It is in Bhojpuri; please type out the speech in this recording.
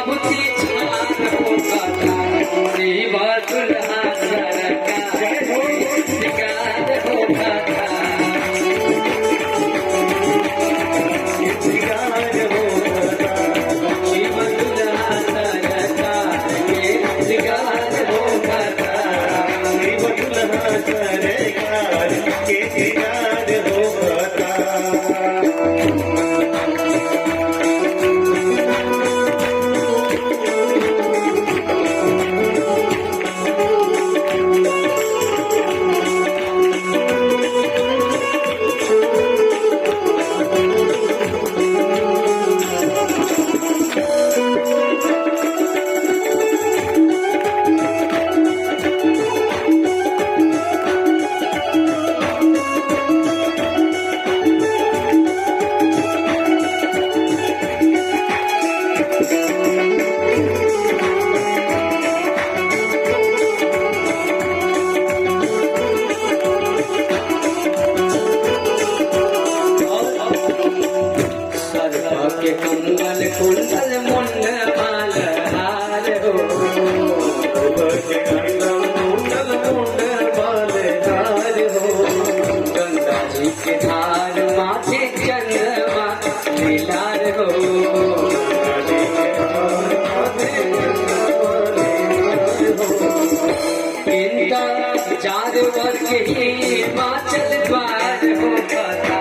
माहुती छान होता शिवा दुल्हा सरकार शिकार होता के कुंडल कुंडल मुंड माल हार हो के कुंडल कुंडल मुंड माल हार हो गंगा जी के धार माथे चंद्रमा लीलार हो इनका चार वर्ग हिमाचल द्वार हो पता